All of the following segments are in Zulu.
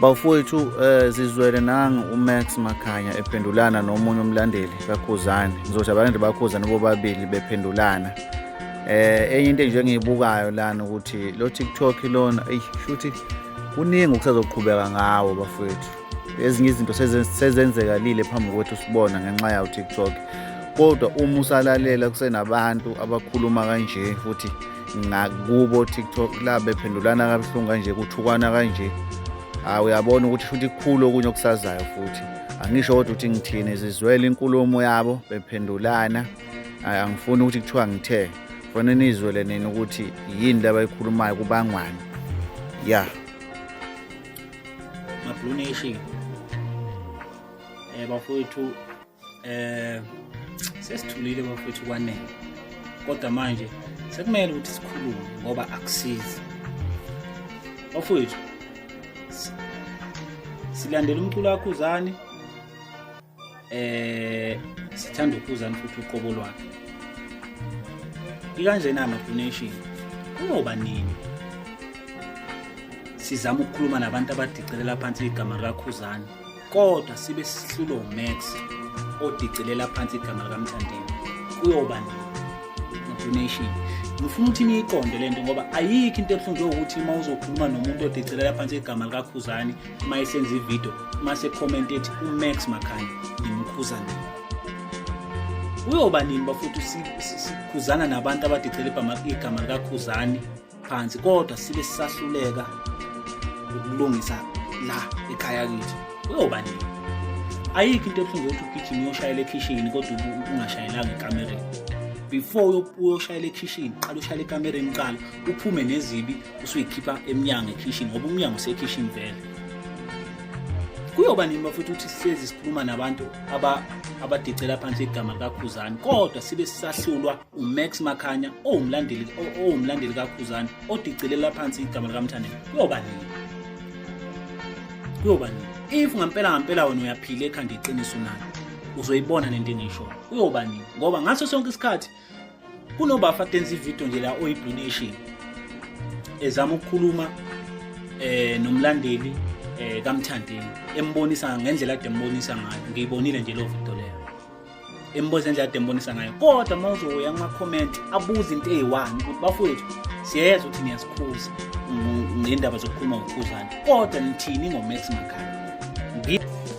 Bafowethu sizwele nanga uMax Makhanya ephendulana nomunye umlandeli kaKhuzani. Ngizothi abalandeli baKhuzani bobabili bephendulana. Enye into nje engiyibukayo lana ukuthi lo TikTok lona shuthi kuningi okusazoqhubeka ngawo bafowethu. Ezinye izinto sezenzekalile phambi kwethu sibona ngenxa yawo TikTok. Kodwa uma usalalela kusenabantu abakhuluma kanje futhi ngakubo TikTok la bephendulana kabuhlungu kanje kuthukwana kanje. Uyabona ukuthi futhi kukhulu okunye okusazayo futhi. Angisho kodwa ukuthi ngithini sizwele inkulumo yabo bephendulana. Angifuni ukuthi kuthiwa ngithe. Kufanele nizwele nini ukuthi yini labayikhulumayo kubangwani. Yeah. Blue Nation. Bafowethu sesithulile bafowethu kwanele. Kodwa manje sekumele ukuthi sikhulume ngoba akusizi. Bafowethu silandela umculo kaKhuzani. Sithanda uKhuzani futhi uqobo lwakhe. Ikanjena Blue Nation. Kuyoba nini? Sizama ukukhuluma nabantu abadicelela phansi igama likaKhuzani. Kodwa sibe sihlulo uMax odicelela phansi igama likaMthandeni. Kuyoba nini? Blue Nation. Ngifuna ukuthi niyiqonde lento ngoba ayikho into ebuhlungu ukuthi uma uzokhuluma nomuntu odicelela phansi igama likaKhuzani, uma esenza ivideo, uma secomment ethi uMax Makhanya nimkhuzani. Kuyoba nini bafuthi sikhuzana nabantu abadicelela igama likaKhuzani phansi kodwa sibe sisahluleka ukulungisa la ekhaya kithi. Kuyoba nini? Ayikho into ebuhlungu ukuthi ugijime uyoshayela ekitchen kodwa ungashayelanga ekamereni. Before uyoshayela ekitchen, qala ushayela ekamereni qala, uphume nezibi usuyikhipha eminyango ekitchen ngoba umnyango usekitchen vele. Kuyoba nini bafuthi ukuthi sisezi sikhuluma nabantu abadicela phansi igama likaKhuzani kodwa sibe sisahlulwa uMax Makhanya owumlandeli kaKhuzani odicelela phansi igama likaMthandeni. Kuyoba nini? Kuyoba nini? If ngampela wena uyaphila ekhanda iqiniso nalo uzoyibona lento engisho. Kuyoba nini? Ngoba ngaso sonke isikhathi kunobafa tenza ivideo nje la oyiBlue Nation ezama ukukhuluma nomlandeli kaMthandeni embonisa ngendlela ade embonisa ngayo. Ngiyibonile nje lo video leyo. Embonisa ngendlela ade embonisa ngayo. Kodwa mawuzoya kuma comment abuza into eyi1 ukuthi bafowethu siyeza ukuthi niyasikhuza ngendaba zokukhuluma ngoKhuzani. Kodwa nithini ngoMax Makhanya?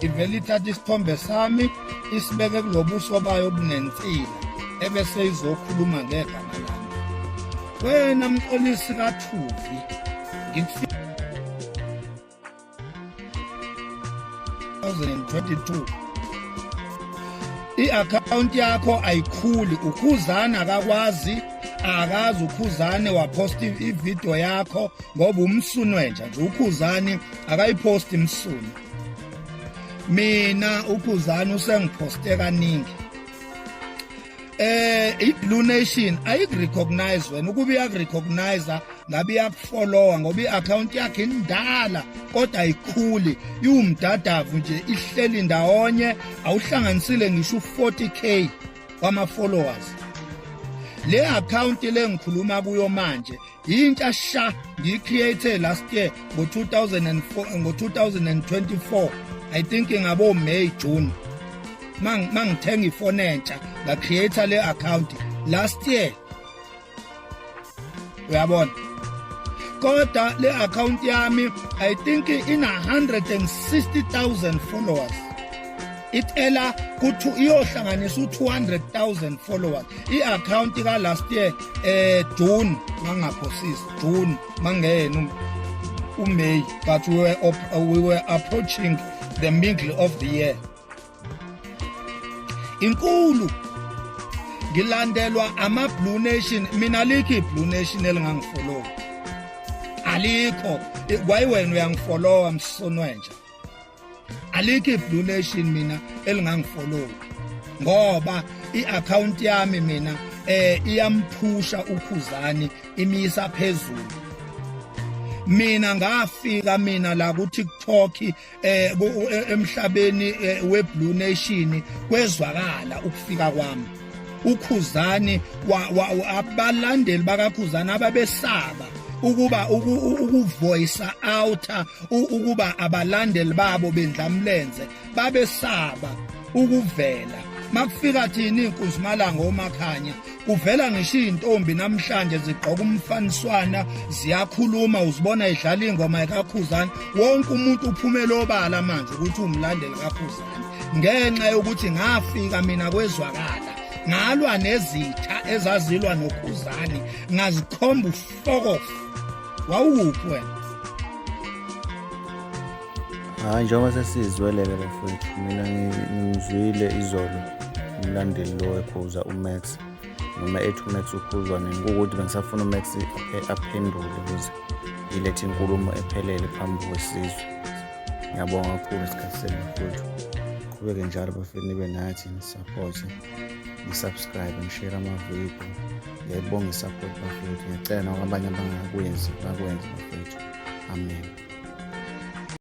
Ivele ithatha isithombe sami isibeke kulobuso bayo obunensila ebese izokhuluma ngegama lami. Wena mxolisi kaThuvi ngikufika 2022 i-account yakho ayikhuli. uKhuzani akakwazi akazi uKhuzani waposta ivideo yakho ngoba umsunwenja nje. uKhuzani akayiposti imsunu. Mina uKhuzani usengiposte kaningi. iBlue Nation ayikurecognize wena ukuba iyakurecognize ngabe iyakufollowa ngoba i-account yakhe indala kodwa ayikhuli. Iwumdadavu nje ihleli ndawonye awuhlanganisile ngisho 40k wama-followers. Le account le ngikhuluma kuyo manje yintsha sha ngiyicreate last year ngo-2024 I think ngabo May June. Mangithenga ifone entsha ngacreate le account last year. Uyabona? Kodwa le account yami I think ina 160,000 followers. Itela kuthi iyohlanganisa u200,000 followers. I-account ka last year June mangaphosisi June mangena uMay, but we were approaching the middle of the year. Inkulu ngilandelwa amaBlue Nation. Mina alikho iBlue Nation elingangifollow. Alikho. Why wena uyangifollowa msonwenja? Alikho iBlue Nation mina elingangifollow. Ngoba i-account yami mina iyamphusha uKhuzani imisa phezulu. Mina ngafika la ku TikTok emhlabeni weBlue Nation kwezwakala ukufika kwami. uKhuzani abalandeli bakaKhuzani ababesaba ukuba ukuvoice out ukuba abalandeli babo bendlamlenze babesaba ukuvela. Makufika thina iNkunzimalanga oMakhanya kuvela ngisho intombi namhlanje zigqoka umfaniswana ziyakhuluma, uzibona idlala ingoma kaKhuzani. Wonke umuntu uphumela obala manje ukuthi umlandeli kaKhuzani, ngenxa yokuthi ngafika mina kwezwakala ngalwa nezitha ezazilwa noKhuzani ngazikhomba ufokofu. Wawuphi wena? Hayi, njengoba sesizweleke bafowethu, mina ngimzwile izolo umlandeli lo ekhuza uMax, noma ethi uMax ukhuzwa nini, kuwukuthi bengisafuna uMax aphendule ukuze ilethe inkulumo ephelele phambi kwesizwe. Ngiyabonga kakhulu isikhathi senu bafowethu. Qhubeke njalo bafowethu, nibe nathi nisupporte, nisubscribe, nishare amavidiyo. Ngiyayibonga isupport bafowethu. Ngiyacela nabanye abangakwenzi bakwenze bafowethu. Amen.